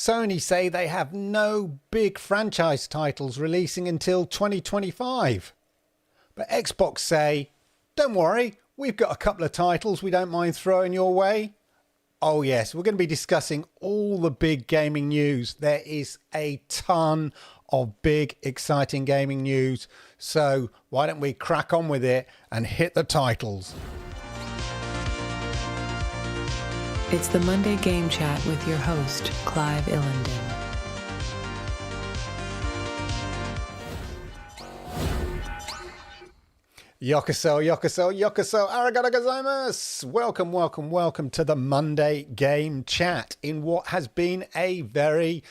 Sony say they have no big franchise titles releasing until 2025. But Xbox say, don't worry, we've got a couple of titles we don't mind throwing your way. Oh yes, we're going to be discussing all the big gaming news. There is a ton of big, exciting gaming news. So why don't we crack on with it and hit the titles? It's the Monday Game Chat with your host, Clive Illenden. Yokoso, arigato gozaimasu. Welcome to the Monday Game Chat in what has been a very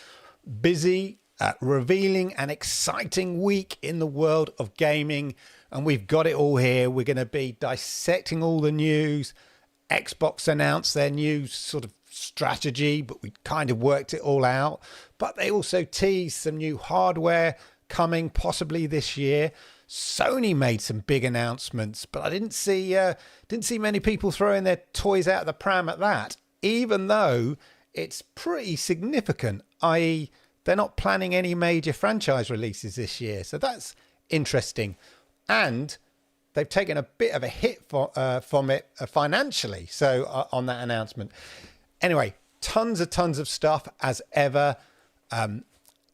busy, revealing and exciting week in the world of gaming. And we've got it all here. We're going to be dissecting all the news. Xbox announced their new sort of strategy, but we kind of worked it all out. But they also teased some new hardware coming possibly this year. Sony made some big announcements, but I didn't see many people throwing their toys out of the pram at that, even though it's pretty significant, i.e. they're not planning any major franchise releases this year. So that's interesting. And they've taken a bit of a hit from it financially. So on that announcement. Anyway, tons of stuff as ever.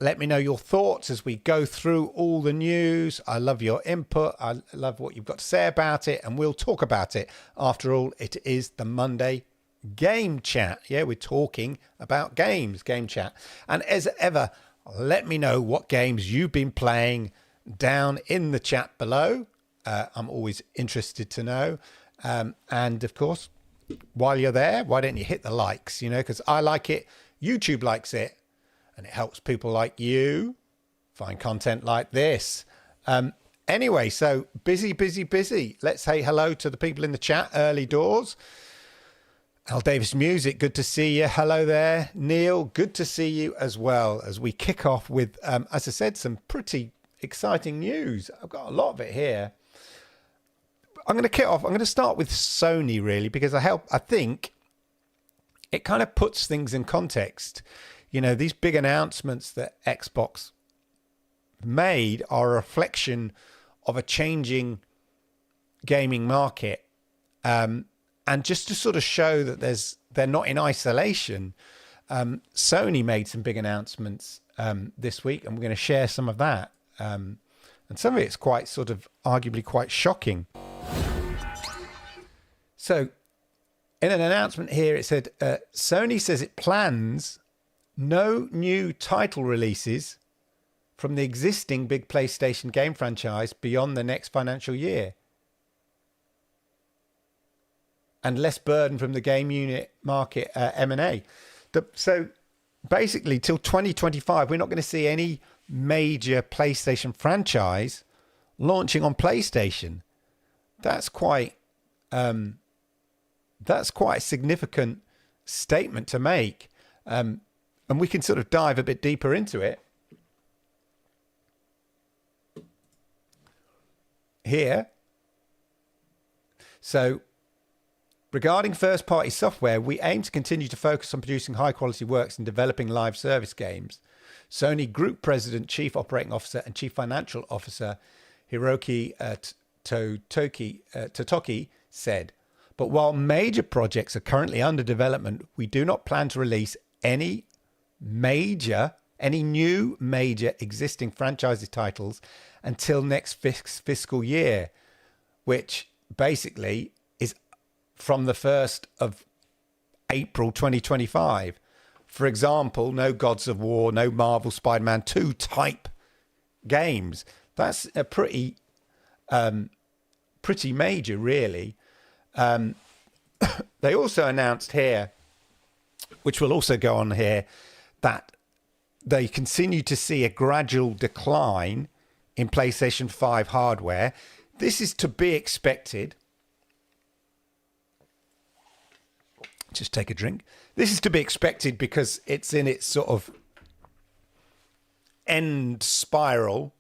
Let me know your thoughts as we go through all the news. I love your input. I love what you've got to say about it. And we'll talk about it. After all, it is the Monday Game Chat. Yeah, we're talking about games, Game Chat. And as ever, let me know what games you've been playing down in the chat below. I'm always interested to know. And of course, while you're there, why don't you hit the likes, because I like it. YouTube likes it. And it helps people like you find content like this. Anyway, so busy. Let's say hello to the people in the chat. Early doors. Al Davis Music, good to see you. Hello there. Neil, good to see you as well as we kick off with, as I said, some pretty exciting news. I've got a lot of it here. I'm going to kick off. I'm going to start with Sony, really, because I think it kind of puts things in context. These big announcements that Xbox made are a reflection of a changing gaming market. And just to sort of show that they're not in isolation, Sony made some big announcements this week, and we're going to share some of that. And some of it's quite sort of arguably quite shocking. So in an announcement here, it said, Sony says it plans no new title releases from the existing big PlayStation game franchise beyond the next financial year. And less burden from the game unit market M&A. So basically, till 2025, we're not going to see any major PlayStation franchise launching on PlayStation. That's quite a significant statement to make. And we can sort of dive a bit deeper into it. Here. So, regarding first-party software, we aim to continue to focus on producing high-quality works and developing live service games. Sony Group President, Chief Operating Officer, and Chief Financial Officer Hiroki Totoki said, "But while major projects are currently under development, we do not plan to release any new major existing franchise titles until next fiscal year," which basically is from the 1st of April 2025. For example, no Gods of War, no Marvel Spider-Man 2 type games. That's a pretty major, really. They also announced here, which will also go on here, that they continue to see a gradual decline in PlayStation 5 hardware. This is to be expected. Just take a drink. This is to be expected because it's in its sort of end spiral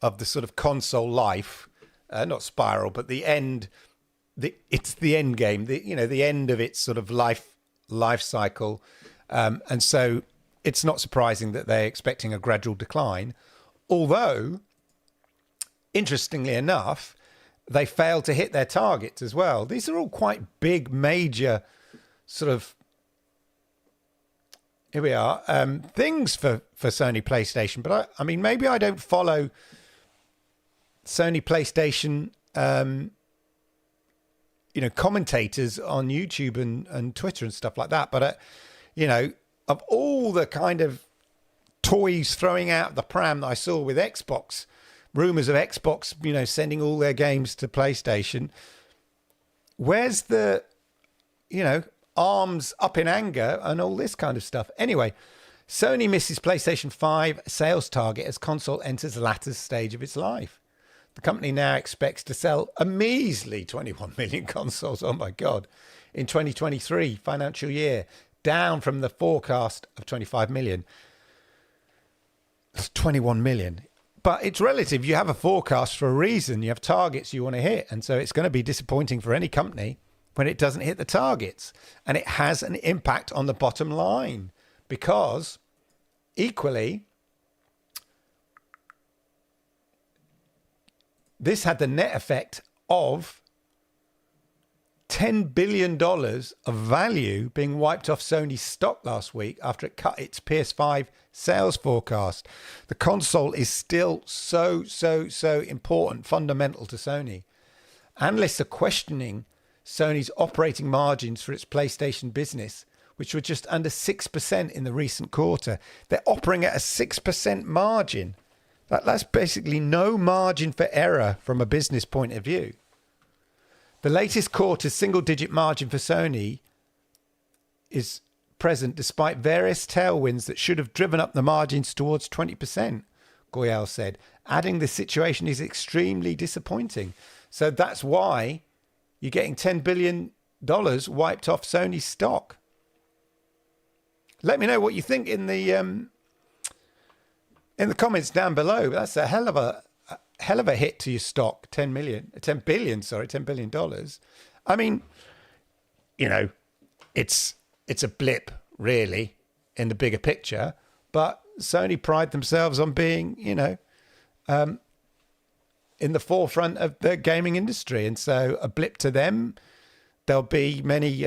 of the sort of console life. Not spiral, but the end. It's the end game. The end of its sort of life cycle. And so it's not surprising that they're expecting a gradual decline. Although, interestingly enough, they failed to hit their targets as well. These are all quite big, major sort of, here we are, things for Sony PlayStation. But I mean, maybe I don't follow Sony PlayStation, commentators on YouTube and Twitter and stuff like that. But, of all the kind of toys throwing out the pram that I saw with Xbox, rumors of Xbox, sending all their games to PlayStation, where's the, arms up in anger and all this kind of stuff? Anyway, Sony misses PlayStation 5 sales target as console enters the latter stage of its life. The company now expects to sell a measly 21 million consoles, oh my God, in 2023 financial year, down from the forecast of 25 million. It's 21 million. But it's relative. You have a forecast for a reason. You have targets you want to hit. And so it's going to be disappointing for any company when it doesn't hit the targets. And it has an impact on the bottom line because equally, this had the net effect of $10 billion of value being wiped off Sony's stock last week after it cut its PS5 sales forecast. The console is still so important, fundamental to Sony. Analysts are questioning Sony's operating margins for its PlayStation business, which were just under 6% in the recent quarter. They're operating at a 6% margin. That's basically no margin for error from a business point of view. The latest quarter's single-digit margin for Sony is present despite various tailwinds that should have driven up the margins towards 20%, Goyal said, adding the situation is extremely disappointing. So that's why you're getting $10 billion wiped off Sony's stock. Let me know what you think in the comments down below. That's a hell of a hit to your stock. $10 billion. I mean, it's a blip really in the bigger picture, but Sony pride themselves on being, in the forefront of the gaming industry. And so a blip to them, there'll be many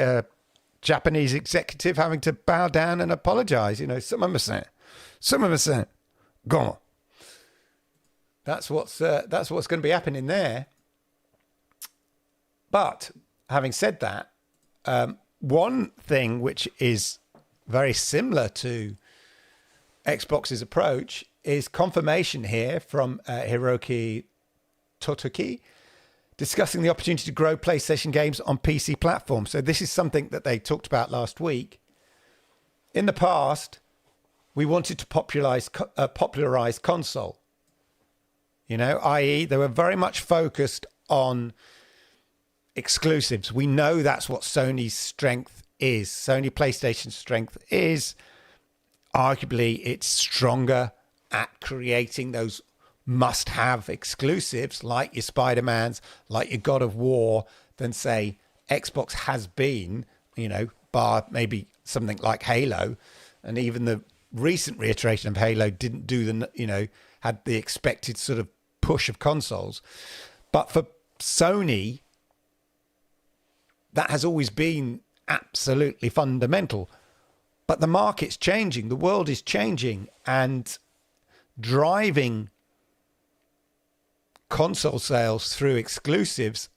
Japanese executive having to bow down and apologize. Some of them go on. That's what's going to be happening there. But having said that, one thing which is very similar to Xbox's approach is confirmation here from Hiroki Totoki discussing the opportunity to grow PlayStation games on PC platforms. So this is something that they talked about last week. In the past, we wanted to popularize console. I.e. they were very much focused on exclusives. We know that's what Sony's strength is. Sony PlayStation's strength is arguably it's stronger at creating those must-have exclusives like your Spider-Mans, like your God of War, than say Xbox has been, bar maybe something like Halo. And even the recent reiteration of Halo didn't do had the expected sort of push of consoles. But for Sony, that has always been absolutely fundamental. But the market's changing, the world is changing, and driving console sales through exclusives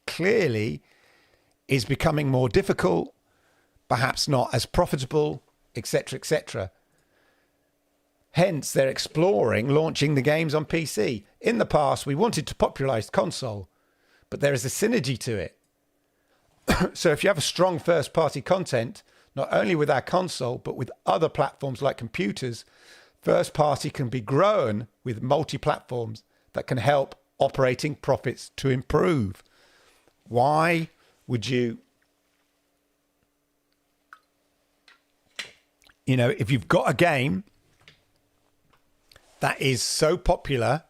clearly is becoming more difficult, perhaps not as profitable, etc., etc. Hence, they're exploring launching the games on PC. In the past, we wanted to popularize console, but there is a synergy to it. So if you have a strong first-party content, not only with our console, but with other platforms like computers, first-party can be grown with multi-platforms that can help operating profits to improve. Why would you, if you've got a game that is so popular,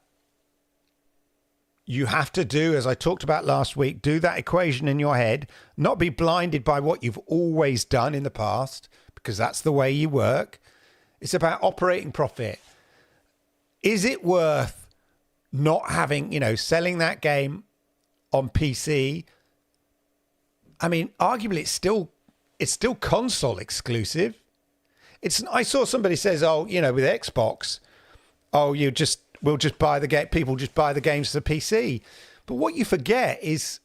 you have to do, as I talked about last week, do that equation in your head, not be blinded by what you've always done in the past, because that's the way you work. It's about operating profit. Is it worth not having, selling that game on PC? I mean, arguably it's still console exclusive. I saw somebody says, with Xbox, we'll just buy the game. People just buy the games for the PC. But what you forget is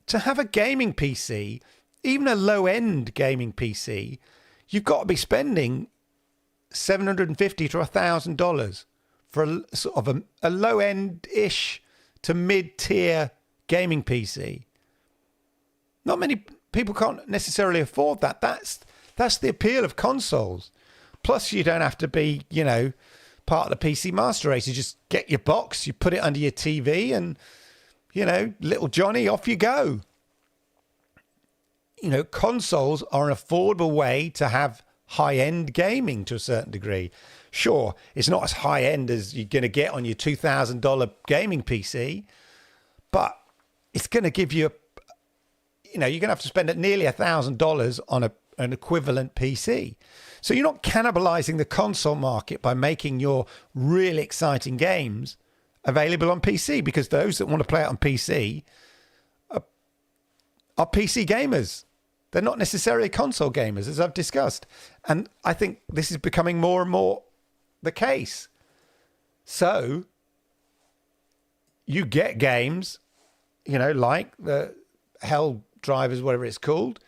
to have a gaming PC, even a low-end gaming PC, you've got to be spending $750 to $1,000 for a sort of a low-end-ish to mid-tier gaming PC. Not many people can't necessarily afford that. That's the appeal of consoles. Plus, you don't have to be, part of the PC master race. You just get your box, you put it under your TV, and, little Johnny, off you go. Consoles are an affordable way to have high-end gaming to a certain degree. Sure, it's not as high-end as you're going to get on your $2,000 gaming PC, but it's going to give you, you're going to have to spend nearly $1,000 on an equivalent PC. So you're not cannibalizing the console market by making your really exciting games available on PC, because those that want to play it on PC are PC gamers. They're not necessarily console gamers, as I've discussed. And I think this is becoming more and more the case. So you get games, like the Hell Drivers, whatever it's called,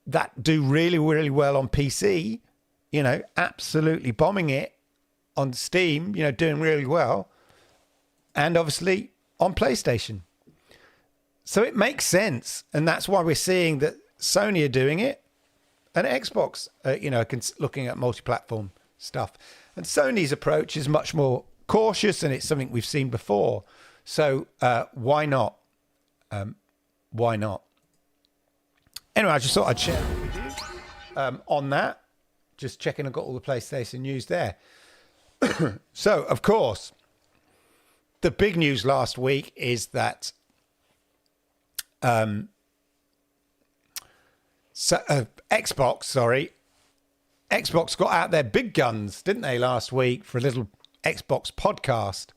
that do really, really well on PC, absolutely bombing it on Steam, doing really well, and obviously on PlayStation. So it makes sense. And that's why we're seeing that Sony are doing it and Xbox, looking at multi-platform stuff. And Sony's approach is much more cautious, and it's something we've seen before. So why not? Why not? Anyway, I just thought I'd share what we do on that. Just checking I've got all the PlayStation news there. So, of course, the big news last week is that Xbox got out their big guns, didn't they, last week for a little Xbox podcast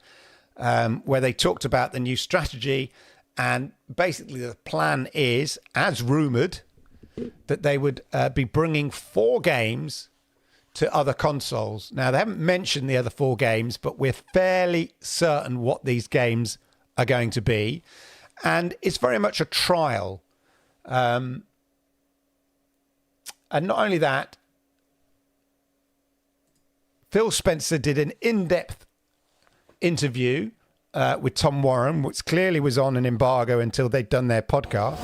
where they talked about the new strategy. And basically the plan is, as rumoured, that they would be bringing 4 games to other consoles. Now, they haven't mentioned the other 4 games, but we're fairly certain what these games are going to be. And it's very much a trial. And not only that, Phil Spencer did an in-depth interview with Tom Warren, which clearly was on an embargo until they'd done their podcast,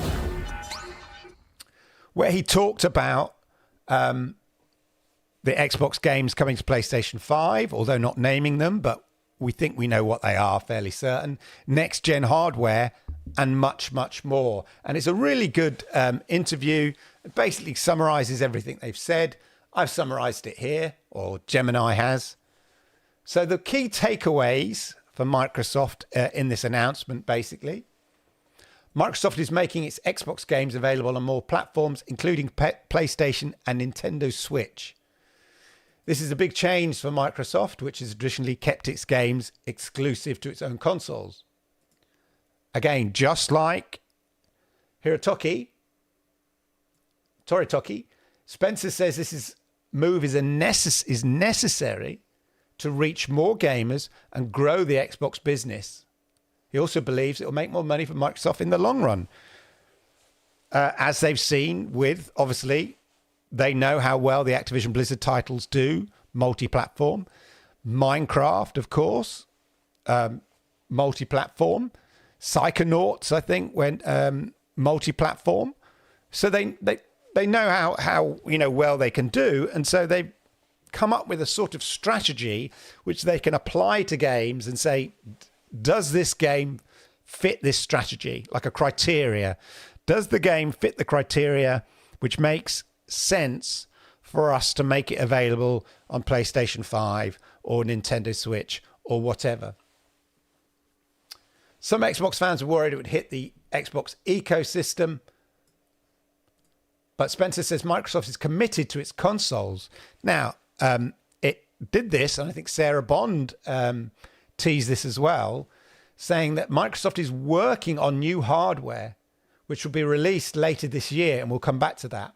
where he talked about the Xbox games coming to PlayStation 5, although not naming them, but we think we know what they are, fairly certain, next-gen hardware, and much, much more. And it's a really good interview. It basically summarizes everything they've said. I've summarized it here, or Gemini has. So the key takeaways for Microsoft in this announcement, basically. Microsoft is making its Xbox games available on more platforms, including PlayStation and Nintendo Switch. This is a big change for Microsoft, which has traditionally kept its games exclusive to its own consoles. Again, just like Toritori, Spencer says this move is necessary to reach more gamers and grow the Xbox business. He also believes it will make more money for Microsoft in the long run. As they've seen with, obviously, they know how well the Activision Blizzard titles do, multi-platform. Minecraft, of course, multi-platform. Psychonauts, I think, went multi-platform. So they know how well they can do, and so they've come up with a sort of strategy which they can apply to games and say, does this game fit this strategy? Like a criteria. Does the game fit the criteria which makes sense for us to make it available on PlayStation 5 or Nintendo Switch or whatever? Some Xbox fans were worried it would hit the Xbox ecosystem, but Spencer says Microsoft is committed to its consoles. Now, it did this, and I think Sarah Bond teased this as well, saying that Microsoft is working on new hardware, which will be released later this year, and we'll come back to that.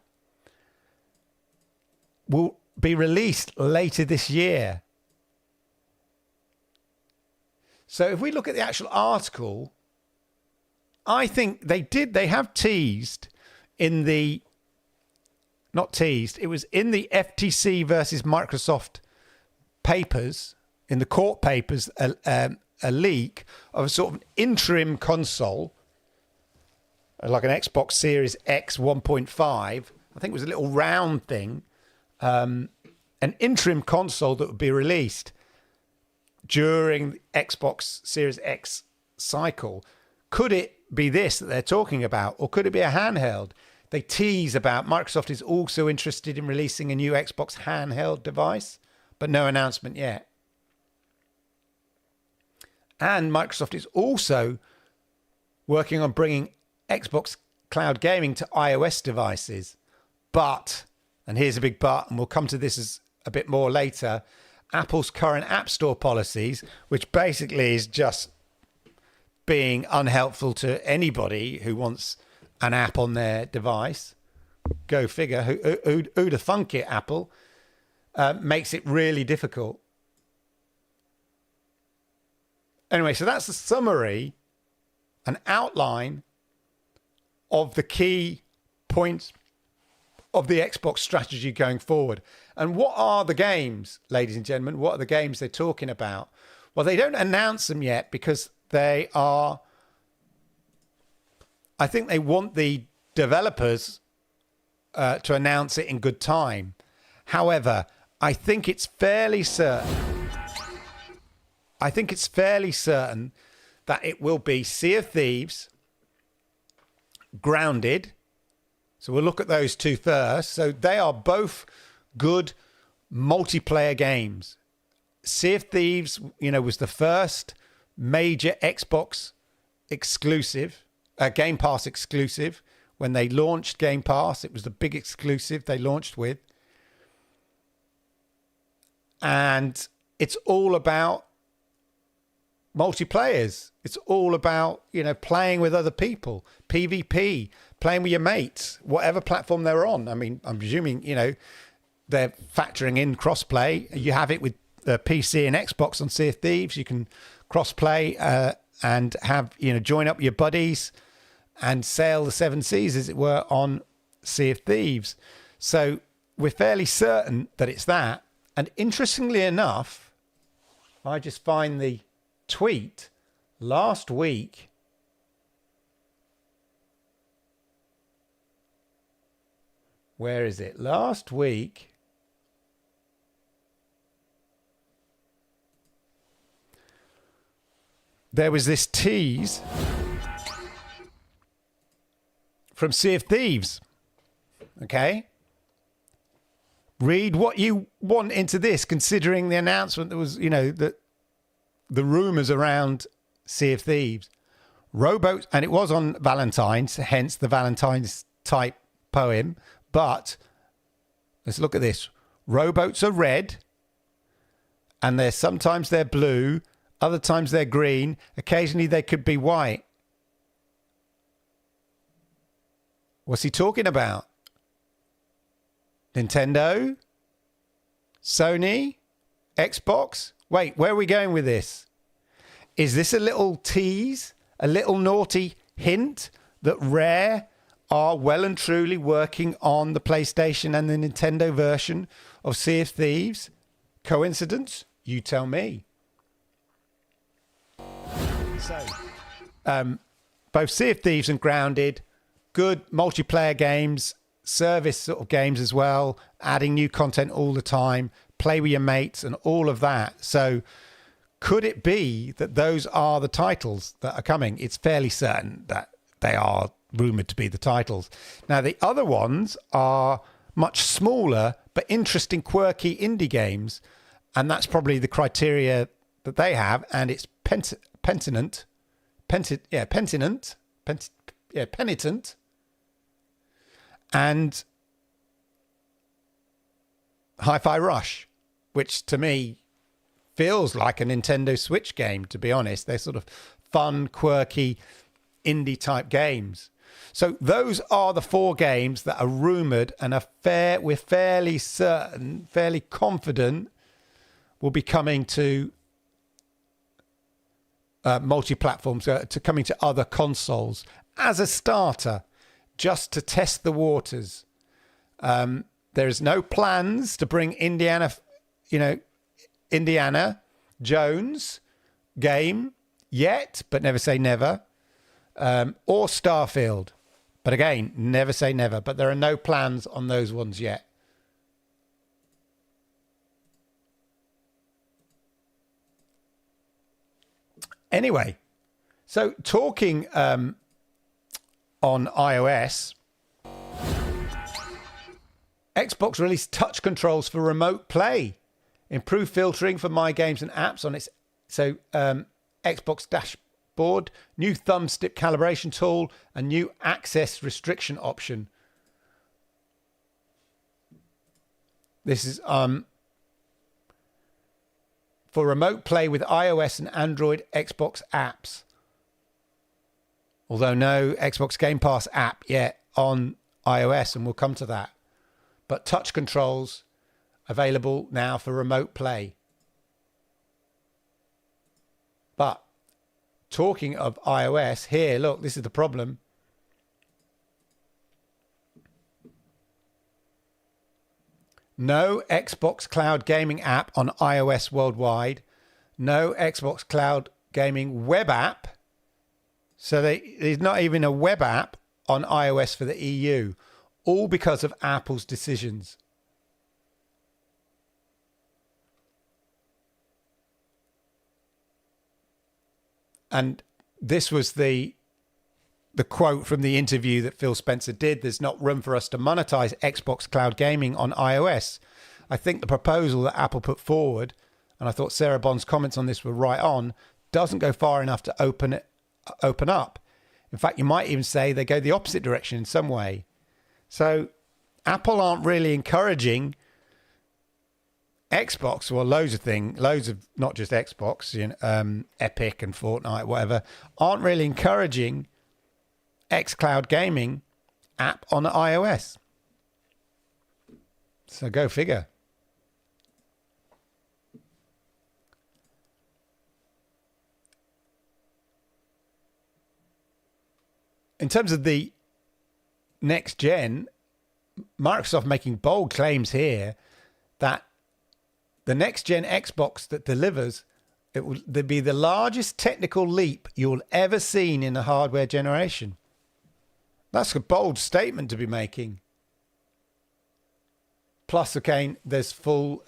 Will be released later this year. So if we look at the actual article, I think they have teased in the, not teased, it was in the FTC versus Microsoft papers, in the court papers, a leak of a sort of interim console, like an Xbox Series X 1.5. I think it was a little round thing, an interim console that would be released during the Xbox Series X cycle. Could it be this that they're talking about, or could it be a handheld? They tease about Microsoft is also interested in releasing a new Xbox handheld device, but no announcement yet. And Microsoft is also working on bringing Xbox Cloud Gaming to iOS devices. But, and here's a big but, and we'll come to this as a bit more later, Apple's current App Store policies, which basically is just being unhelpful to anybody who wants an app on their device. Go figure. Who'd have thunk it, Apple? Makes it really difficult. Anyway, so that's the summary, an outline of the key points of the Xbox strategy going forward. And what are the games, ladies and gentlemen? What are the games they're talking about? Well, they don't announce them yet because they are, I think they want the developers to announce it in good time. However, I think it's fairly certain that it will be Sea of Thieves, Grounded. So we'll look at those two first. So they are both good multiplayer games. Sea of Thieves, was the first major Xbox exclusive, Game Pass exclusive. When they launched Game Pass, it was the big exclusive they launched with. And it's all about multiplayers. It's all about, playing with other people, PvP, playing with your mates, whatever platform they're on. I mean, I'm presuming, they're factoring in crossplay. You have it with the PC and Xbox on Sea of Thieves. You can crossplay and have, join up your buddies and sail the seven seas, as it were, on Sea of Thieves. So we're fairly certain that it's that. And interestingly enough, I just find the tweet last week. Where is it? Last week, there was this tease from Sea of Thieves. Okay? Read what you want into this, considering the announcement that was, the rumours around Sea of Thieves. Rowboats, and it was on Valentine's, hence the Valentine's type poem. But let's look at this. Rowboats are red, and sometimes they're blue, other times they're green, occasionally they could be white. What's he talking about? Nintendo? Sony? Xbox? Wait, where are we going with this? Is this a little tease? A little naughty hint that Rare are well and truly working on the PlayStation and the Nintendo version of Sea of Thieves? Coincidence? You tell me. So, both Sea of Thieves and Grounded, good multiplayer games, service sort of games as well, adding new content all the time, play with your mates and all of that. So could it be that those are the titles that are coming? It's fairly certain that they are rumored to be the titles. Now, the other ones are much smaller, but interesting, quirky indie games. And that's probably the criteria that they have. And it's Penitent, and Hi-Fi Rush. which to me feels like a Nintendo Switch game, to be honest. They're sort of fun, quirky, indie type games. So those are the 4 games that are rumoured and we're fairly certain, fairly confident will be coming to multi-platforms, to coming to other consoles as a starter, just to test the waters. There is no plans to bring Indiana Jones game yet, but never say never, or Starfield. But again, never say never. But there are no plans on those ones yet. Anyway, so talking on iOS, Xbox released touch controls for remote play, improved filtering for My Games and apps on its Xbox dashboard, new thumbstick calibration tool, and new access restriction option. This is for remote play with iOS and Android Xbox apps. Although no Xbox Game Pass app yet on iOS, and we'll come to that. But touch controls available now for remote play. But talking of iOS, here, look, this is the problem. No Xbox Cloud Gaming app on iOS worldwide. No Xbox Cloud Gaming web app. So there's not even a web app on iOS for the EU. All because of Apple's decisions. And this was the quote from the interview that Phil Spencer did. There's not room for us to monetize Xbox Cloud Gaming on iOS. I think the proposal that Apple put forward, and I thought Sarah Bond's comments on this were right on, doesn't go far enough to open up. In fact, you might even say they go the opposite direction in some way. So Apple aren't really encouraging Xbox, well, loads of not just Xbox, Epic and Fortnite, whatever, aren't really encouraging xCloud Gaming app on iOS. So go figure. In terms of the next gen, Microsoft making bold claims here that the next gen Xbox that delivers, it will be the largest technical leap you'll ever seen in a hardware generation. That's a bold statement to be making. Plus, again, there's full...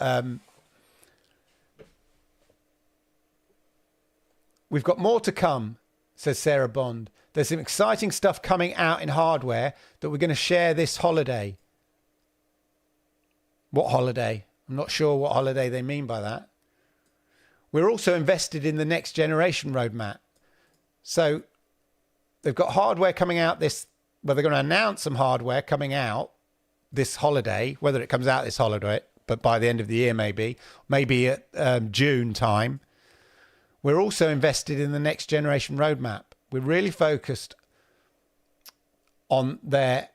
we've got more to come, says Sarah Bond. There's some exciting stuff coming out in hardware that we're going to share this holiday. What holiday? I'm not sure what holiday they mean by that. We're also invested in the next generation roadmap. So they've got hardware coming out they're going to announce some hardware coming out this holiday, whether it comes out this holiday, but by the end of the year maybe at June time. We're also invested in the next generation roadmap. We're really focused on their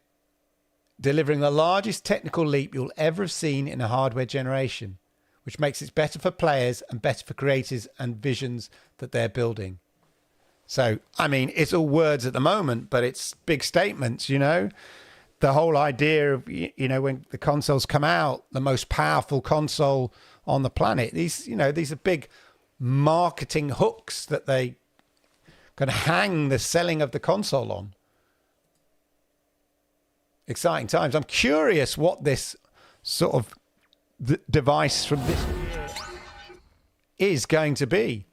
delivering the largest technical leap you'll ever have seen in a hardware generation, which makes it better for players and better for creators and visions that they're building. So, I mean, it's all words at the moment, but it's big statements, The whole idea of, when the consoles come out, the most powerful console on the planet, these are big marketing hooks that they can hang the selling of the console on. Exciting times. I'm curious what this sort of device from this year is going to be.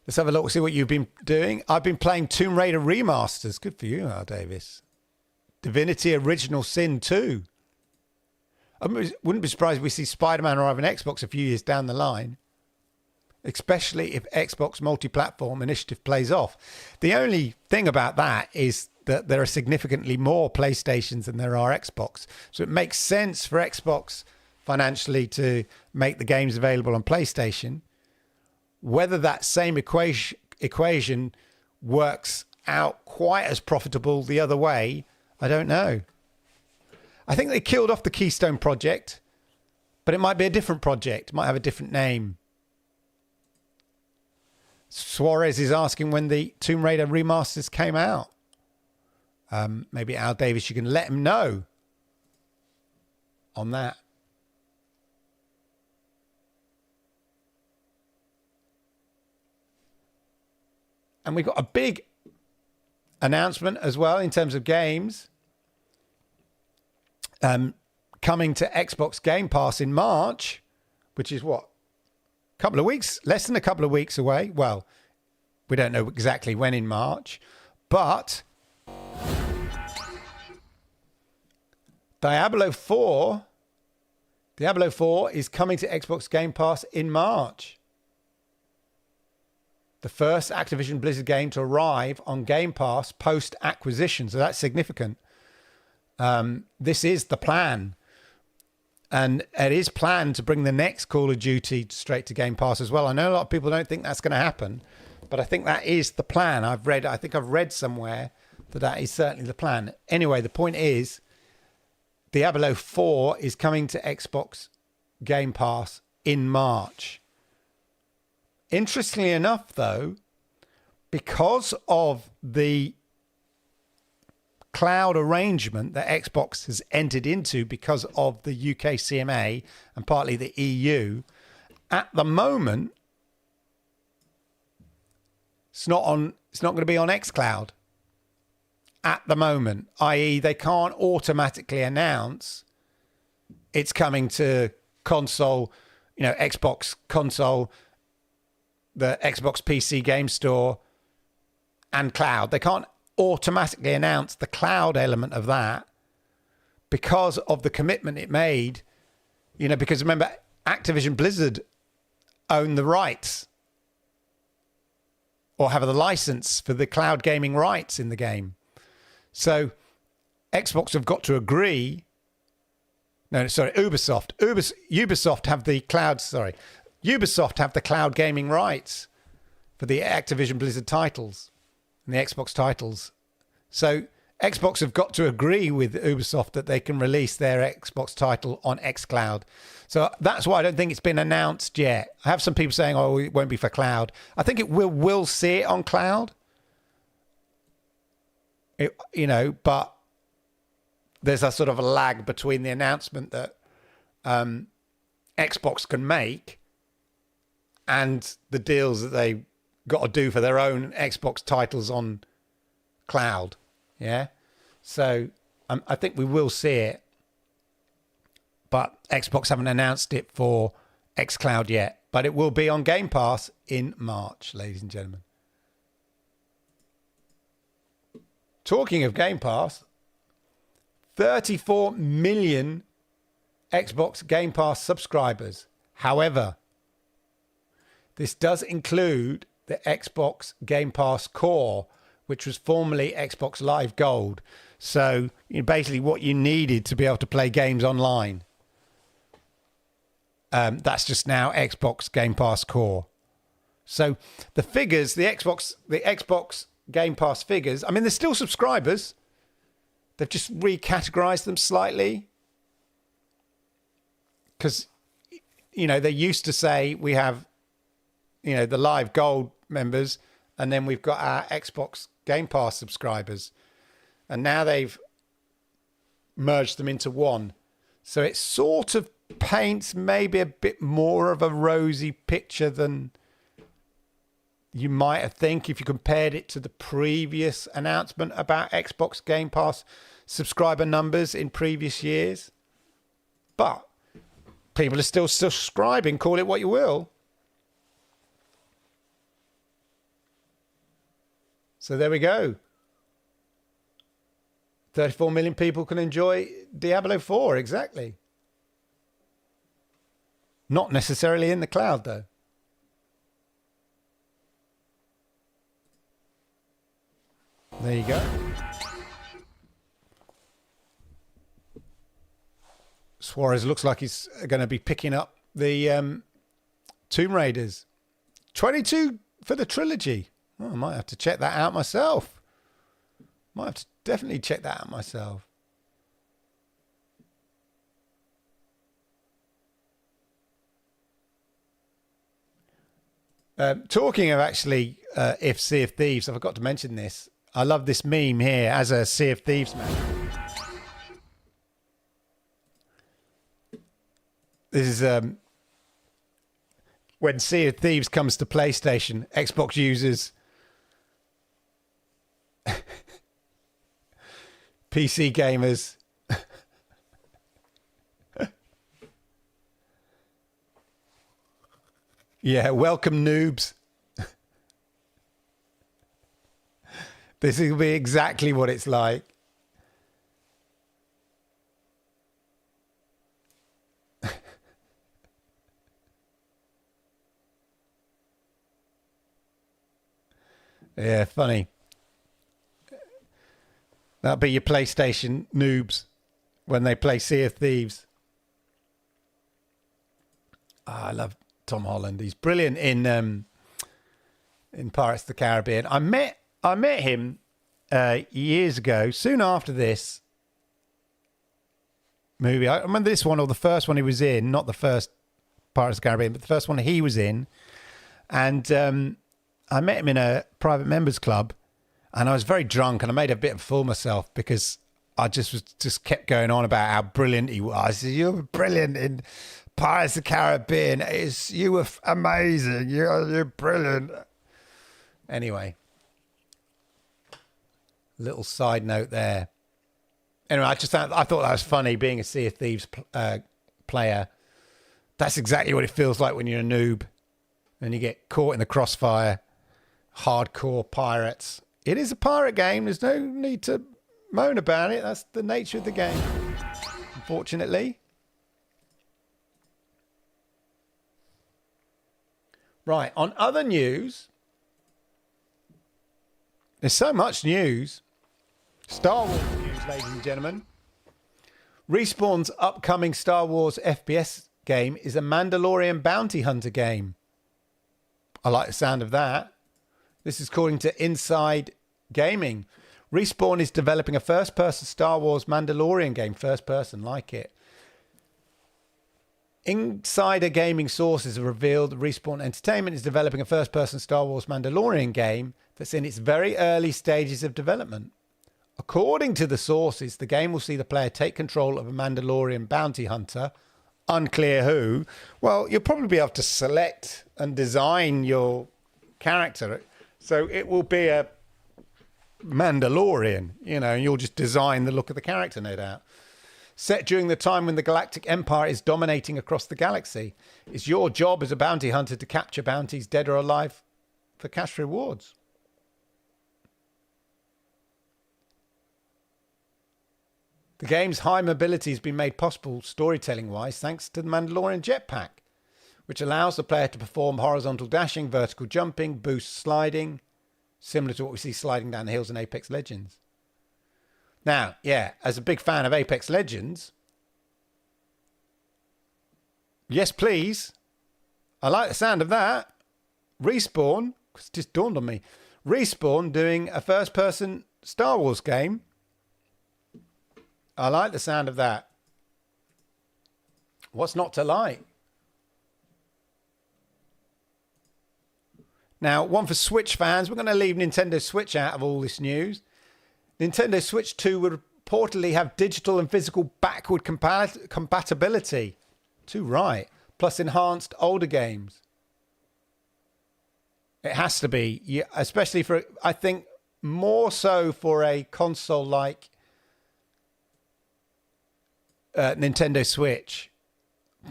Let's have a look, see what you've been doing. I've been playing Tomb Raider Remasters. Good for you, Al Davis. Divinity Original Sin 2. I wouldn't be surprised if we see Spider-Man arrive on Xbox a few years down the line, especially if Xbox multi-platform initiative plays off. The only thing about that is that there are significantly more PlayStations than there are Xbox. So it makes sense for Xbox financially to make the games available on PlayStation. Whether that same equation works out quite as profitable the other way, I don't know. I think they killed off the Keystone project, but it might be a different project. It might have a different name. Suarez is asking when the Tomb Raider remasters came out. Maybe Al Davis, you can let him know on that. And we've got a big announcement as well in terms of games coming to Xbox Game Pass in March, which is what? A couple of weeks, less than a couple of weeks away. Well, we don't know exactly when in March, but Diablo 4 is coming to Xbox Game Pass in March. The first Activision Blizzard game to arrive on Game Pass post-acquisition. So that's significant. This is the plan. And it is planned to bring the next Call of Duty straight to Game Pass as well. I know a lot of people don't think that's going to happen, but I think that is the plan. I think I've read somewhere that is certainly the plan. Anyway, the point is, Diablo 4 is coming to Xbox Game Pass in March. Interestingly enough, though, because of the cloud arrangement that Xbox has entered into because of the UK CMA and partly the EU, at the moment, it's not going to be on xCloud. At the moment, i.e. they can't automatically announce it's coming to console, Xbox console, the Xbox PC game store and cloud. They can't automatically announce the cloud element of that because of the commitment it made, because remember, Activision Blizzard own the rights or have the license for the cloud gaming rights in the game. So Xbox have got to agree. Ubisoft. Ubisoft have the cloud, Ubisoft have the cloud gaming rights for the Activision Blizzard titles and the Xbox titles. So Xbox have got to agree with Ubisoft that they can release their Xbox title on xCloud. So that's why I don't think it's been announced yet. I have some people saying, oh, it won't be for cloud. I think it will see it on cloud. But there's a sort of a lag between the announcement that Xbox can make and the deals that they got to do for their own Xbox titles on cloud. Yeah. So I think we will see it, but Xbox haven't announced it for xCloud yet, but it will be on Game Pass in March, ladies and gentlemen. Talking of Game Pass, 34 million Xbox Game Pass subscribers. However, this does include the Xbox Game Pass Core, which was formerly Xbox Live Gold. So basically what you needed to be able to play games online. That's just now Xbox Game Pass Core. So the figures, the Xbox Game Pass figures, I mean, they're still subscribers. They've just recategorized them slightly. Because, they used to say we have, the Live Gold members, and then we've got our Xbox Game Pass subscribers. And now they've merged them into one. So it sort of paints maybe a bit more of a rosy picture than you might have think if you compared it to the previous announcement about Xbox Game Pass subscriber numbers in previous years. But people are still subscribing, call it what you will. So there we go. 34 million people can enjoy Diablo 4, exactly. Not necessarily in the cloud, though. There you go. Suarez looks like he's going to be picking up the Tomb Raiders. 22 for the Trilogy. Oh, I might have to check that out myself. Might have to definitely check that out myself. Talking of actually, if Sea of Thieves, I forgot to mention this. I love this meme here as a Sea of Thieves man. This is when Sea of Thieves comes to PlayStation, Xbox users, PC gamers. Yeah, welcome noobs. This will be exactly what it's like. Yeah, funny. That'll be your PlayStation noobs when they play Sea of Thieves. Oh, I love Tom Holland. He's brilliant in Pirates of the Caribbean. I met him years ago, soon after this movie. I remember this one, or the first one he was in, not the first Pirates of the Caribbean, but the first one he was in. And I met him in a private members club, and I was very drunk, and I made a bit of a fool of myself because I just kept going on about how brilliant he was. I said, "You were brilliant in Pirates of the Caribbean. You were amazing. You're brilliant." Anyway, little side note there. Anyway, I thought that was funny, being a Sea of Thieves player. That's exactly what it feels like when you're a noob and you get caught in the crossfire. Hardcore pirates. It is a pirate game. There's no need to moan about it. That's the nature of the game, unfortunately. Right, on other news, there's so much news. Star Wars news, ladies and gentlemen. Respawn's upcoming Star Wars FPS game is a Mandalorian bounty hunter game. I like the sound of that. This is according to Inside Gaming. Respawn is developing a first-person Star Wars Mandalorian game. First person, like it. Insider Gaming sources have revealed Respawn Entertainment is developing a first-person Star Wars Mandalorian game that's in its very early stages of development. According to the sources, the game will see the player take control of a Mandalorian bounty hunter. Unclear who. Well, you'll probably be able to select and design your character. So it will be a Mandalorian, and you'll just design the look of the character, no doubt. Set during the time when the Galactic Empire is dominating across the galaxy. It's your job as a bounty hunter to capture bounties, dead or alive, for cash rewards. The game's high mobility has been made possible storytelling-wise thanks to the Mandalorian jetpack, which allows the player to perform horizontal dashing, vertical jumping, boost sliding, similar to what we see sliding down the hills in Apex Legends. Now, yeah, as a big fan of Apex Legends, yes, please. I like the sound of that. Respawn, it's just dawned on me. Respawn doing a first-person Star Wars game. I like the sound of that. What's not to like? Now, one for Switch fans. We're going to leave Nintendo Switch out of all this news. Nintendo Switch 2 would reportedly have digital and physical backward compatibility. Too right. Plus enhanced older games. It has to be. Yeah, especially for, I think, more so for a console like Nintendo Switch.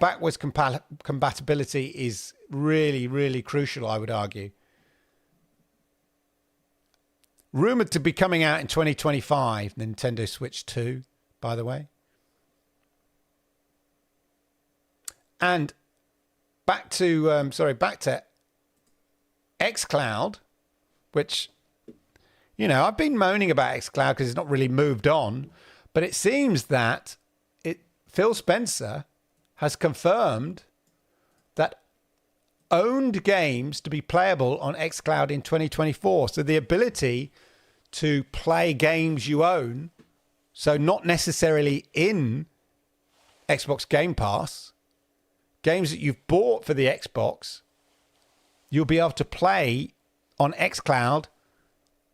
Backwards compatibility is really, really crucial, I would argue. Rumored to be coming out in 2025, Nintendo Switch 2, by the way. And back to xCloud, which, I've been moaning about xCloud because it's not really moved on, but it seems that Phil Spencer has confirmed that owned games to be playable on xCloud in 2024. So the ability to play games you own, so not necessarily in Xbox Game Pass, games that you've bought for the Xbox, you'll be able to play on xCloud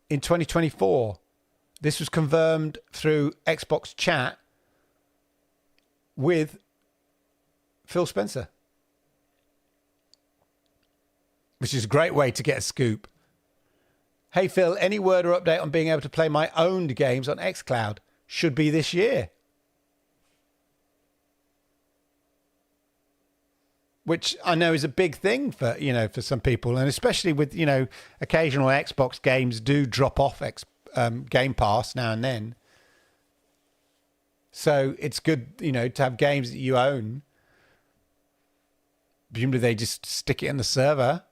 in 2024. This was confirmed through Xbox chat with Phil Spencer, which is a great way to get a scoop. Hey, Phil, any word or update on being able to play my owned games on xCloud? Should be this year. Which I know is a big thing for, for some people. And especially with, occasional Xbox games do drop off Game Pass now and then. So it's good, to have games that you own. Presumably they just stick it in the server.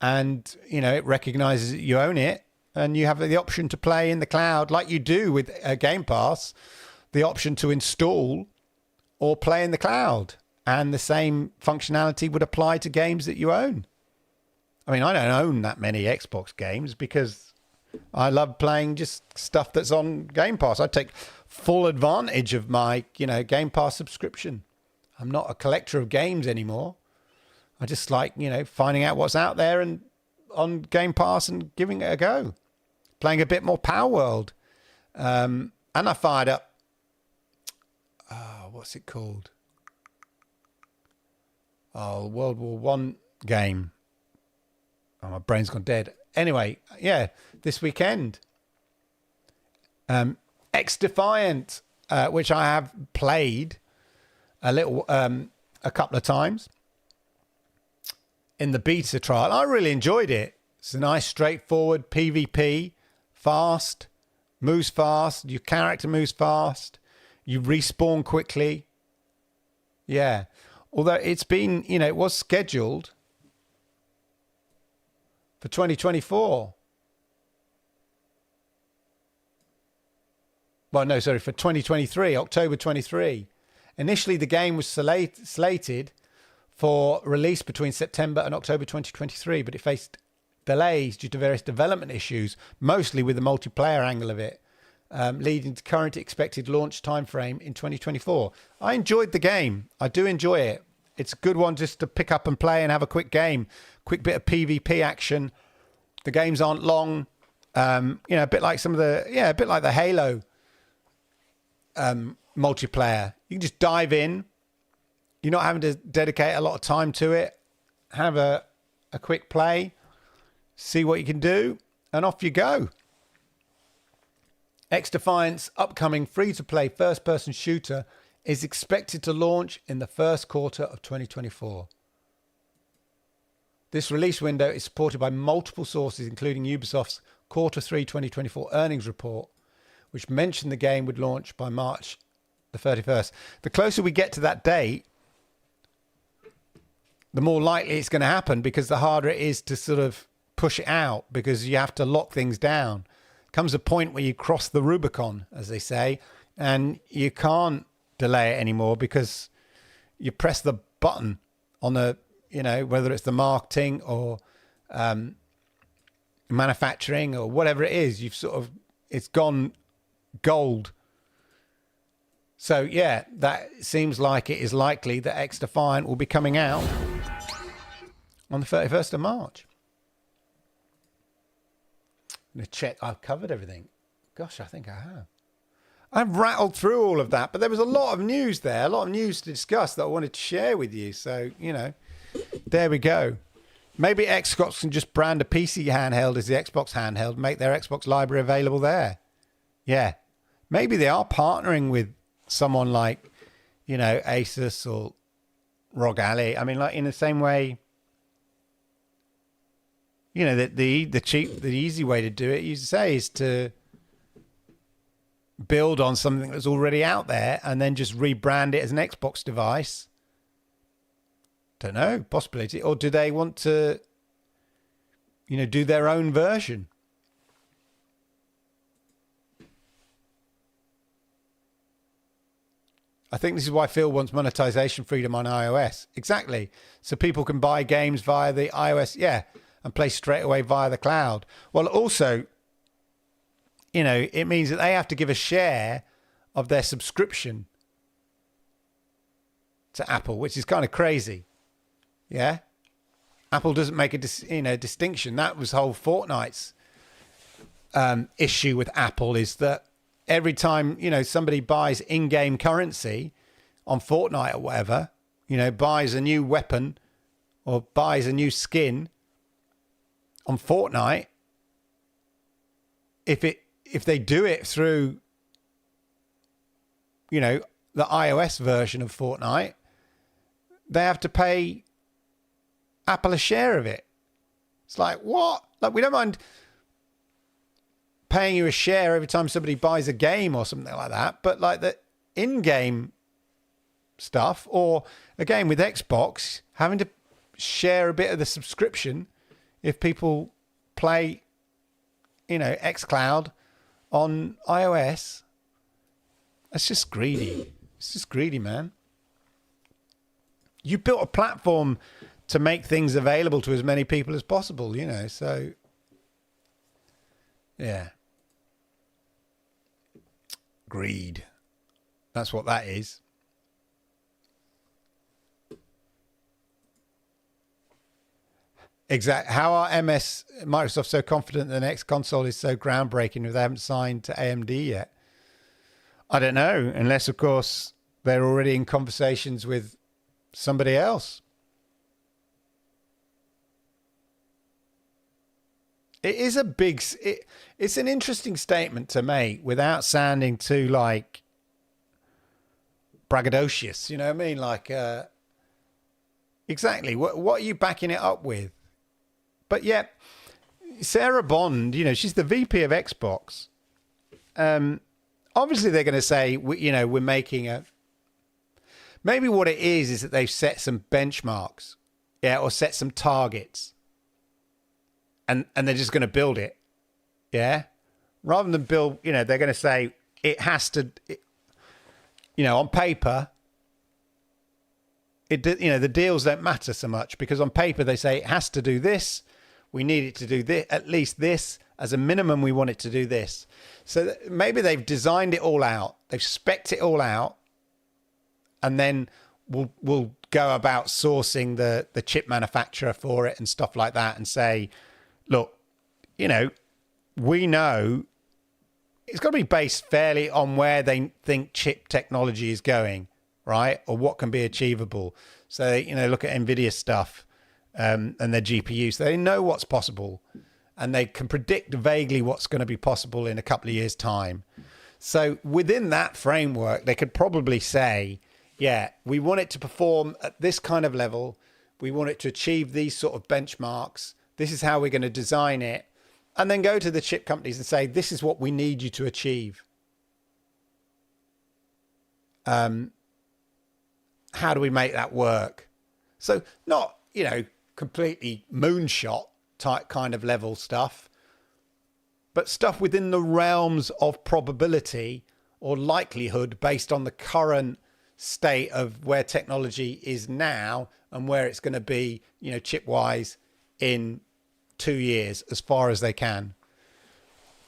And, it recognizes that you own it and you have the option to play in the cloud like you do with Game Pass, the option to install or play in the cloud. And the same functionality would apply to games that you own. I mean, I don't own that many Xbox games because I love playing just stuff that's on Game Pass. I take full advantage of my, Game Pass subscription. I'm not a collector of games anymore. I just like, finding out what's out there and on Game Pass and giving it a go. Playing a bit more Power World. And I fired up, what's it called? Oh, World War One game. Oh, my brain's gone dead. Anyway, yeah, this weekend. X-Defiant, which I have played a couple of times in the beta trial. I really enjoyed it. It's a nice, straightforward PvP, fast, moves fast. Your character moves fast. You respawn quickly. Yeah. Although it's been, it was scheduled for 2024. Well, no, sorry, for 2023, October 23. Initially, the game was slated for release between September and October 2023, but it faced delays due to various development issues, mostly with the multiplayer angle of it, leading to current expected launch timeframe in 2024. I enjoyed the game. I do enjoy it. It's a good one just to pick up and play and have a quick game, quick bit of PvP action. The games aren't long, a bit like a bit like the Halo multiplayer. You can just dive in. You're not having to dedicate a lot of time to it. Have a quick play, see what you can do, and off you go. X-Defiant's upcoming free-to-play first-person shooter is expected to launch in the first quarter of 2024. This release window is supported by multiple sources, including Ubisoft's Quarter 3 2024 earnings report, which mentioned the game would launch by March the 31st. The closer we get to that date, the more likely it's going to happen, because the harder it is to sort of push it out, because you have to lock things down. Comes a point where you cross the Rubicon, as they say, and you can't delay it anymore because you press the button on the, whether it's the marketing or manufacturing or whatever it is, it's gone gold. So yeah, that seems like it is likely that X-Defiant will be coming out on the 31st of March. I'm going to check I've covered everything. Gosh, I think I have. I've rattled through all of that, but there was a lot of news there, a lot of news to discuss that I wanted to share with you. So, there we go. Maybe Xbox can just brand a PC handheld as the Xbox handheld, make their Xbox library available there. Yeah. Maybe they are partnering with someone like, Asus or ROG Ally. I mean, like in the same way, the easy way to do it, you say, is to build on something that's already out there and then just rebrand it as an Xbox device. Don't know, possibility. Or do they want to, do their own version? I think this is why Phil wants monetization freedom on iOS. Exactly. So people can buy games via the iOS, and play straight away via the cloud. Well, also, it means that they have to give a share of their subscription to Apple, which is kind of crazy. Yeah. Apple doesn't make a distinction. That was whole Fortnite's issue with Apple, is that every time, somebody buys in-game currency on Fortnite or whatever, buys a new weapon or buys a new skin on Fortnite, if they do it through, the iOS version of Fortnite, they have to pay Apple a share of it. It's like, what? Like, we don't mind paying you a share every time somebody buys a game or something like that, but like the in-game stuff, or again with Xbox, having to share a bit of the subscription if people play, xCloud on iOS, that's just greedy. It's just greedy, man. You built a platform to make things available to as many people as possible, so yeah. Greed. That's what that is. Exactly. How are Microsoft so confident the next console is so groundbreaking if they haven't signed to AMD yet? I don't know, unless, of course, they're already in conversations with somebody else. It is a big... It's an interesting statement to make without sounding too, braggadocious. You know what I mean? Like, exactly. What are you backing it up with? But yeah, Sarah Bond, she's the VP of Xbox. Obviously, they're going to say, we're making a... Maybe what it is that they've set some benchmarks, or set some targets. And they're just going to build it, rather than build. They're going to say it has to. On paper, the deals don't matter so much, because on paper they say it has to do this. We need it to do this, at least this as a minimum. We want it to do this. So maybe they've designed it all out. They've spec'd it all out, and then we'll go about sourcing the chip manufacturer for it and stuff like that, and say, look, we know it's got to be based fairly on where they think chip technology is going, right? Or what can be achievable. So, look at Nvidia stuff and their GPUs. They know what's possible, and they can predict vaguely what's going to be possible in a couple of years' time. So within that framework, they could probably say, we want it to perform at this kind of level. We want it to achieve these sort of benchmarks. This is how we're going to design it. And then go to the chip companies and say, this is what we need you to achieve. How do we make that work? So not, completely moonshot type kind of level stuff, but stuff within the realms of probability or likelihood based on the current state of where technology is now and where it's going to be, chip-wise in 2 years, as far as they can.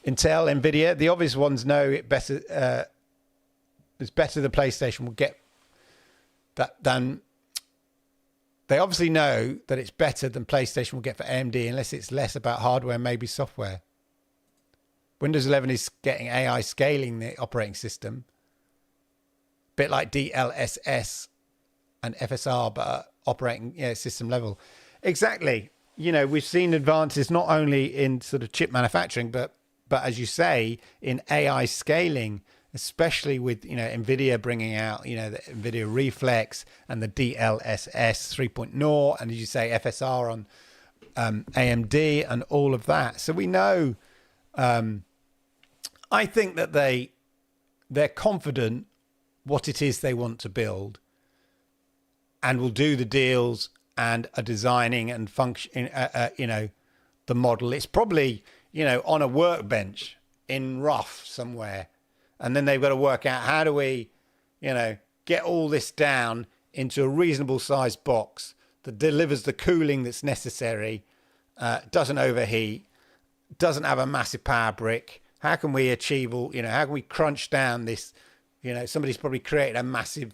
Intel, Nvidia, the obvious ones know it better. It's better the PlayStation will get that than. They obviously know that it's better than PlayStation will get for AMD, unless it's less about hardware, maybe software. Windows 11 is getting AI scaling the operating system, a bit like DLSS and FSR, but operating system level. Exactly. We've seen advances not only in sort of chip manufacturing, but as you say, in AI scaling, especially with, Nvidia bringing out, the Nvidia Reflex and the DLSS 3.0, and as you say, FSR on AMD and all of that. So we know, I think that they're confident what it is they want to build, and will do the deals and are designing and function, the model. It's probably, on a workbench in rough somewhere. And then they've got to work out, how do we, get all this down into a reasonable sized box that delivers the cooling that's necessary, doesn't overheat, doesn't have a massive power brick? How can we achieve all, how can we crunch down this, somebody's probably created a massive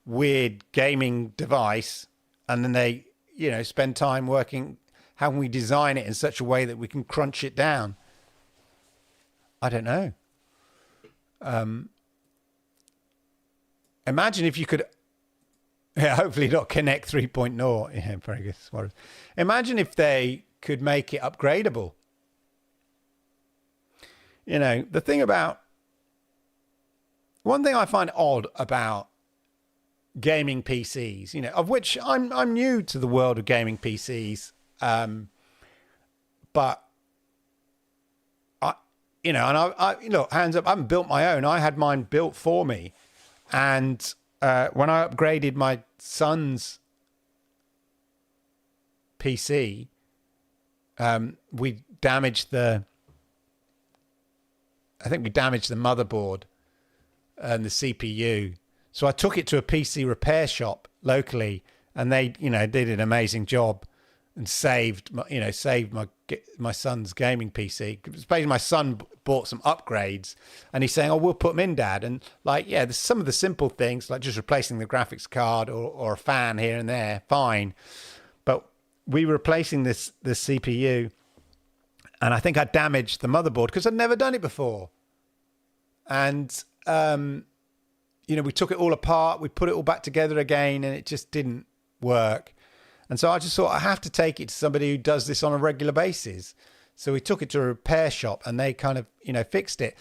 weird gaming device, and then they, spend time working, how can we design it in such a way that we can crunch it down? I don't know. Imagine if you could, hopefully not Connect 3.0. Yeah, very good. Imagine if they could make it upgradable. The thing about, one thing I find odd about gaming PCs, of which I'm new to the world of gaming PCs, but I look, hands up, I haven't built my own. I had mine built for me, and when I upgraded my son's PC, we damaged the motherboard and the CPU. So I took it to a PC repair shop locally, and they did an amazing job and saved my son's gaming PC. Basically, my son bought some upgrades, and he's saying, "Oh, we'll put them in, Dad." And there's some of the simple things like just replacing the graphics card or a fan here and there, fine. But we were replacing the CPU, and I think I damaged the motherboard because I'd never done it before. And we took it all apart, we put it all back together again, and it just didn't work. And so I just thought, I have to take it to somebody who does this on a regular basis. So we took it to a repair shop, and they kind of, fixed it.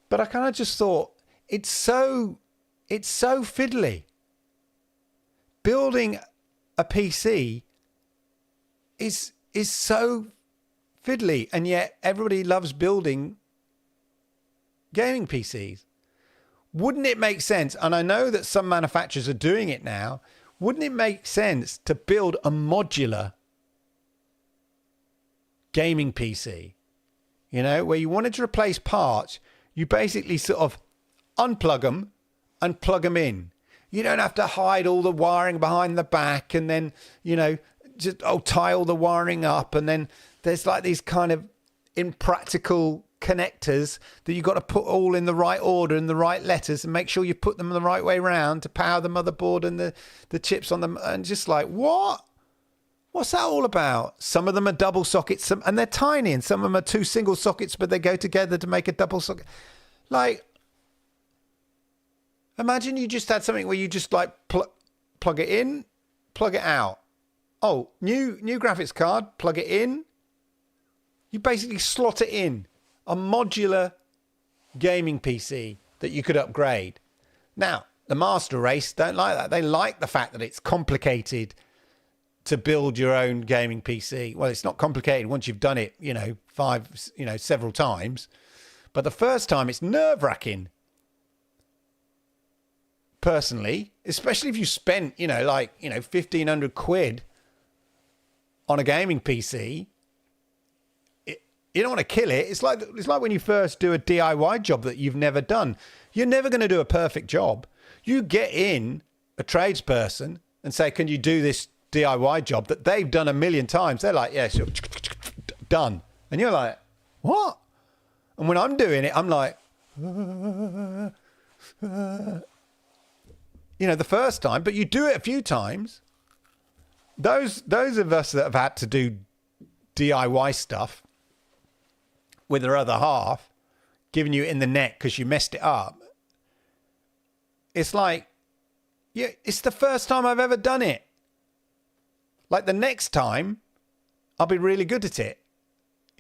But I kind of just thought, it's so fiddly. Building a PC is so fiddly, and yet everybody loves building gaming PCs. Wouldn't it make sense, and I know that some manufacturers are doing it now, wouldn't it make sense to build a modular gaming PC? Where you wanted to replace parts, you basically sort of unplug them and plug them in. You don't have to hide all the wiring behind the back, and then, just tie all the wiring up, and then there's like these kind of impractical connectors that you've got to put all in the right order and the right letters, and make sure you put them the right way around to power the motherboard and the chips on them. And just like, what's that all about? Some of them are double sockets, and they're tiny, and some of them are two single sockets, but they go together to make a double socket. Imagine you just had something where you just plug it in, plug it out. Oh, new graphics card, plug it in. You basically slot it in. A modular gaming PC that you could upgrade. Now, the master race don't like that. They like the fact that it's complicated to build your own gaming PC. Well, it's not complicated once you've done it, several times. But the first time, it's nerve-wracking. Personally, especially if you spent, 1,500 quid on a gaming PC. You don't want to kill it. It's like when you first do a DIY job that you've never done. You're never going to do a perfect job. You get in a tradesperson and say, "Can you do this DIY job that they've done a million times?" They're like, "Yeah, sure." Done. And you're like, "What?" And when I'm doing it, I'm like, the first time, but you do it a few times. Those of us that have had to do DIY stuff with their other half giving you in the neck because you messed it up, it's like, yeah, it's the first time I've ever done it. Like the next time, I'll be really good at it.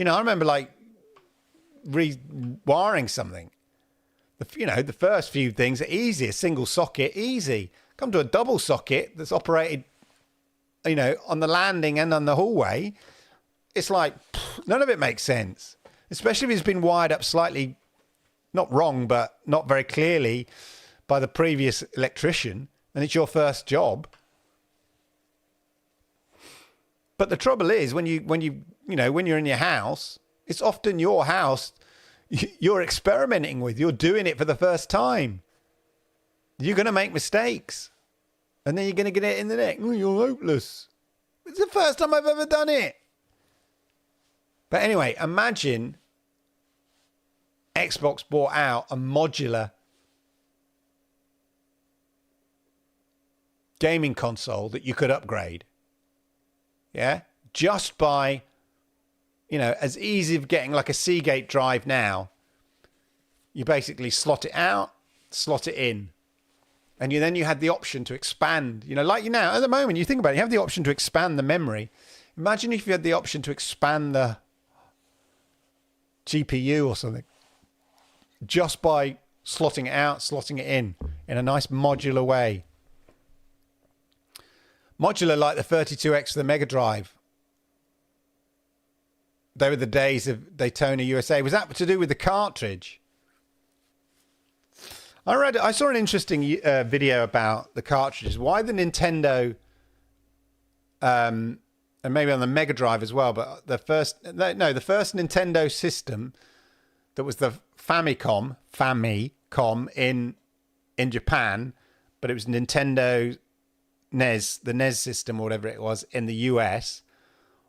I remember rewiring something. The first few things are easy. A single socket, easy. Come to a double socket that's operated, on the landing and on the hallway. It's like, none of it makes sense. Especially if it's been wired up slightly, not wrong, but not very clearly by the previous electrician, and it's your first job. But the trouble is, when you're in your house, it's often your house you're experimenting with. You're doing it for the first time. You're going to make mistakes. And then you're going to get it in the neck. Oh, you're hopeless. It's the first time I've ever done it. But anyway, imagine Xbox bought out a modular gaming console that you could upgrade. Yeah? Just by, as easy as getting like a Seagate drive now. You basically slot it out, slot it in. And then you had the option to expand. Like you now, at the moment, you think about it, you have the option to expand the memory. Imagine if you had the option to expand the GPU or something. Just by slotting it out, slotting it in a nice modular way. Modular like the 32X for the Mega Drive. They were the days of Daytona USA. Was that to do with the cartridge? I saw an interesting video about the cartridges. Why the Nintendo, and maybe on the Mega Drive as well, but the first Nintendo system that was the Famicom in Japan, but it was Nintendo NES, the NES system or whatever it was in the US.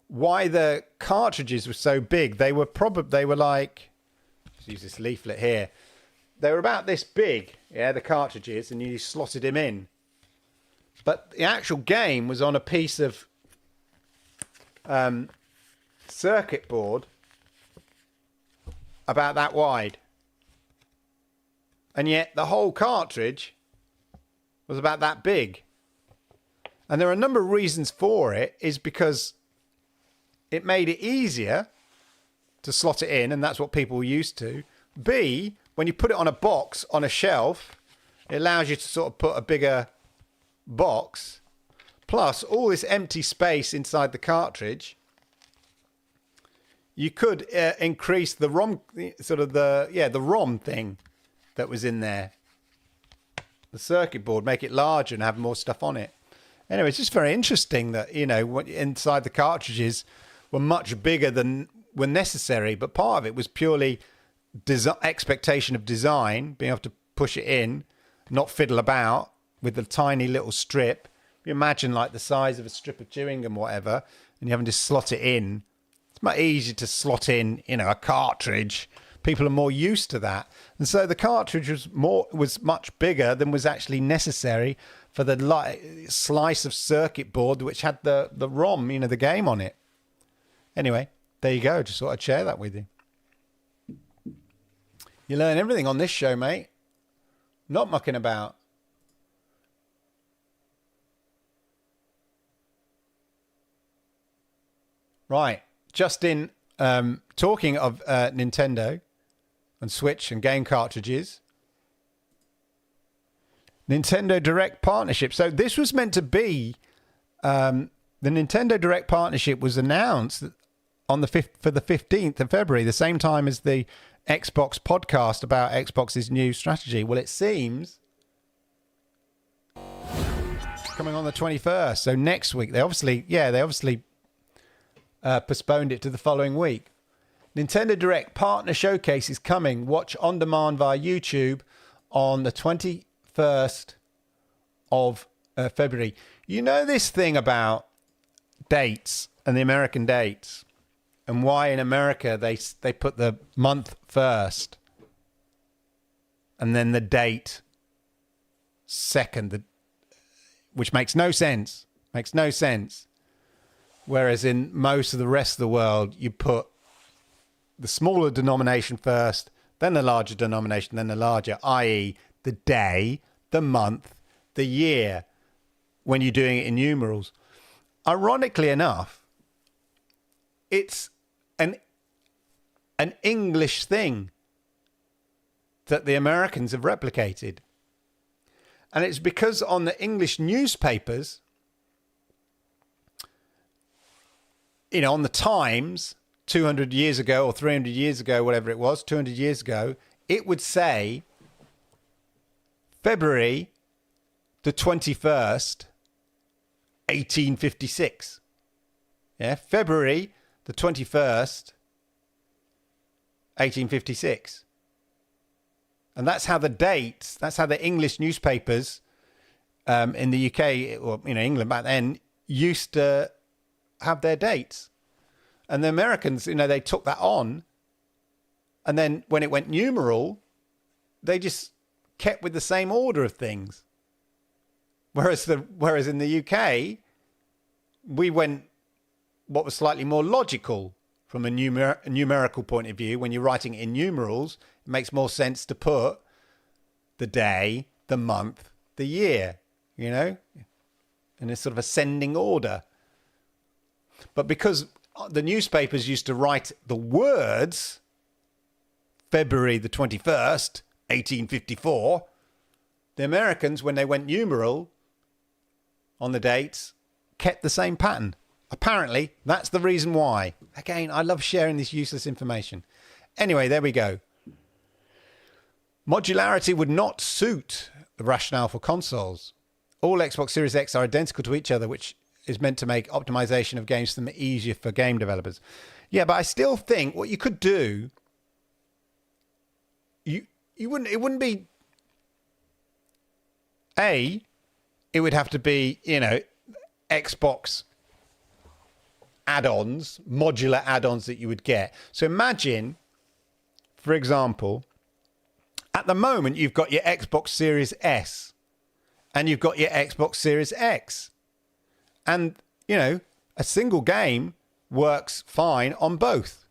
Why the cartridges were so big? They were like, let's use this leaflet here. They were about this big, the cartridges, and you slotted them in. But the actual game was on a piece of circuit board about that wide. And yet the whole cartridge was about that big. And there are a number of reasons for it, is because it made it easier to slot it in, and that's what people were used to. B, when you put it on a box, on a shelf, it allows you to sort of put a bigger box. Plus, all this empty space inside the cartridge, you could increase the ROM, the ROM thing that was in there. The circuit board, make it larger and have more stuff on it. Anyway, it's just very interesting that, inside the cartridges were much bigger than were necessary, but part of it was purely expectation of design, being able to push it in, not fiddle about with the tiny little strip. You imagine like the size of a strip of chewing gum, whatever, and you're having to slot it in. It's much easier to slot in, a cartridge. People are more used to that, and so the cartridge was much bigger than was actually necessary for the slice of circuit board which had the ROM, the game on it. Anyway, there you go. Just thought I'd share that with you. You learn everything on this show, mate. Not mucking about. Right. Just in talking of Nintendo and Switch and game cartridges, Nintendo Direct partnership. So this was meant to be, the Nintendo Direct partnership was announced on for the 15th of February, the same time as the Xbox podcast about Xbox's new strategy. Well, it seems coming on the 21st. So next week, they obviously postponed it to the following week. Nintendo Direct partner showcase is coming. Watch on demand via YouTube on the 21st of February. You know this thing about dates and the American dates, and why in America they put the month first and then the date second, which makes no sense. Whereas in most of the rest of the world, you put the smaller denomination first, then the larger denomination, then the larger, i.e. the day, the month, the year, when you're doing it in numerals. Ironically enough, it's an English thing that the Americans have replicated. And it's because on the English newspapers, on the Times, 200 years ago or 300 years ago, whatever it was, 200 years ago, it would say February the 21st, 1856. Yeah, February the 21st, 1856. And that's how the English newspapers in the UK, or England back then, used to have their dates. And the Americans, they took that on. And then when it went numeral, they just kept with the same order of things. Whereas in the UK, we went what was slightly more logical from a numerical point of view. When you're writing it in numerals, it makes more sense to put the day, the month, the year, in a sort of ascending order. But because the newspapers used to write the words February the 21st, 1854, the Americans, when they went numeral on the dates, kept the same pattern. Apparently, that's the reason why. Again, I love sharing this useless information. Anyway, there we go. Modularity would not suit the rationale for consoles. All Xbox Series X are identical to each other, which is meant to make optimization of game system easier for game developers. Yeah, but I still think what you could do, it wouldn't be it would have to be, Xbox add-ons, modular add-ons that you would get. So imagine, for example, at the moment you've got your Xbox Series S and you've got your Xbox Series X. And, a single game works fine on both.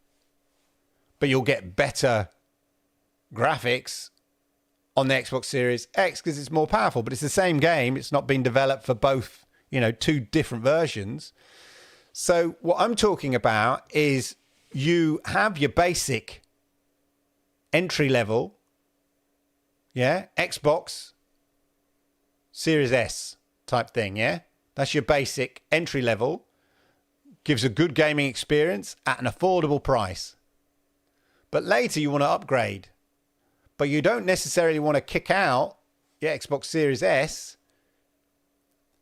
But you'll get better graphics on the Xbox Series X because it's more powerful. But it's the same game. It's not been developed for both, two different versions. So what I'm talking about is you have your basic entry level, Xbox Series S type thing, That's your basic entry level. Gives a good gaming experience at an affordable price. But later you want to upgrade. But you don't necessarily want to kick out your Xbox Series S.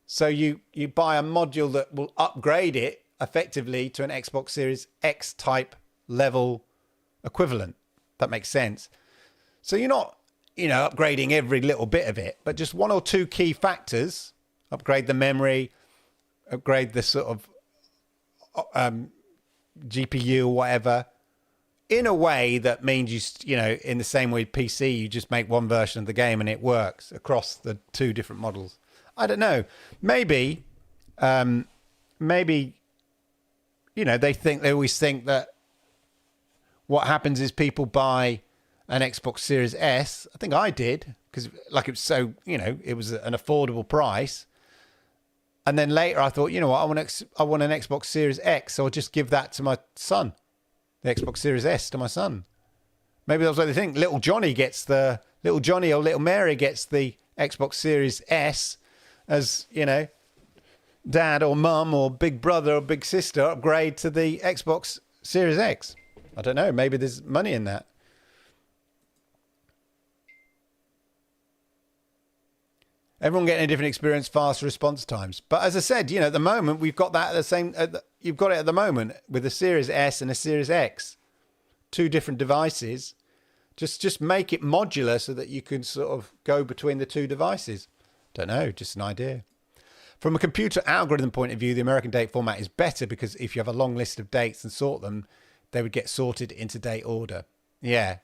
So you buy a module that will upgrade it effectively to an Xbox Series X type level equivalent. That makes sense. So you're not, upgrading every little bit of it, but just one or two key factors. Upgrade the memory, upgrade the sort of GPU or whatever, in a way that means in the same way PC, you just make one version of the game and it works across the two different models. I don't know. Maybe, they always think that what happens is people buy an Xbox Series S. I think I did because it was so, it was an affordable price. And then later I thought, what, I want an Xbox Series X, so I'll just give that to my son, the Xbox Series S to my son. Maybe that's what they think. Little Johnny or little Mary gets the Xbox Series S as, dad or mum or big brother or big sister upgrade to the Xbox Series X. I don't know. Maybe there's money in that. Everyone getting a different experience, faster response times. But as I said, at the moment, we've got that you've got it at the moment with a Series S and a Series X. Two different devices. Just make it modular so that you can sort of go between the two devices. Don't know, just an idea. From a computer algorithm point of view, the American date format is better because if you have a long list of dates and sort them, they would get sorted into date order. Yeah,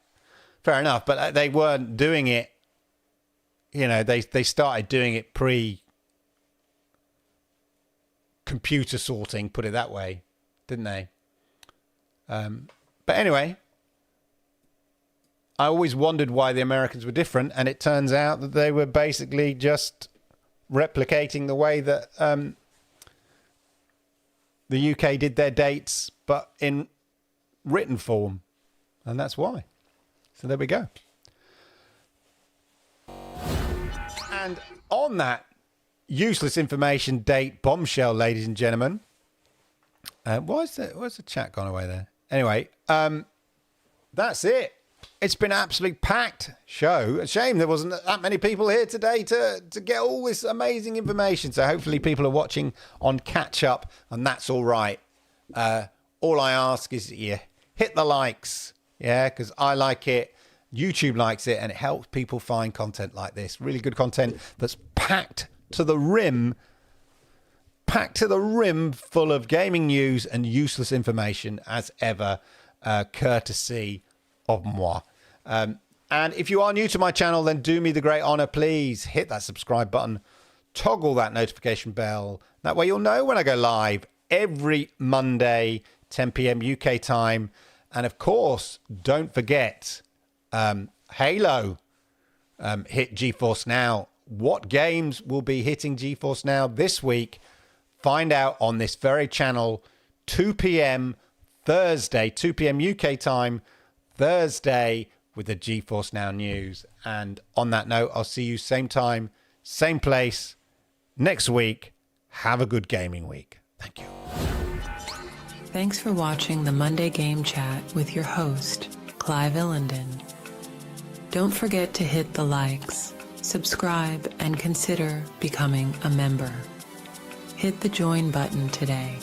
fair enough. But they weren't doing it. They started doing it pre-computer sorting, put it that way, didn't they? But anyway, I always wondered why the Americans were different, and it turns out that they were basically just replicating the way that the UK did their dates, but in written form, and that's why. So there we go. And on that useless information date bombshell, ladies and gentlemen, where's the chat gone away there? Anyway, that's it. It's been an absolutely packed show. A shame there wasn't that many people here today to get all this amazing information. So hopefully people are watching on catch up, and that's all right. All I ask is that you hit the likes, because I like it, YouTube likes it, and it helps people find content like this. Really good content that's packed to the rim full of gaming news and useless information as ever, courtesy of moi. And if you are new to my channel, then do me the great honor, please hit that subscribe button, toggle that notification bell. That way you'll know when I go live every Monday, 10 p.m. UK time. And of course, don't forget, Halo hit GeForce Now. What games will be hitting GeForce Now this week? Find out on this very channel, 2 p.m. Thursday, 2 p.m. UK time, Thursday, with the GeForce Now news. And on that note, I'll see you same time, same place next week. Have a good gaming week. Thank you. Thanks for watching the Monday Game Chat with your host, Clive Illenden. Don't forget to hit the likes, subscribe, and consider becoming a member. Hit the join button today.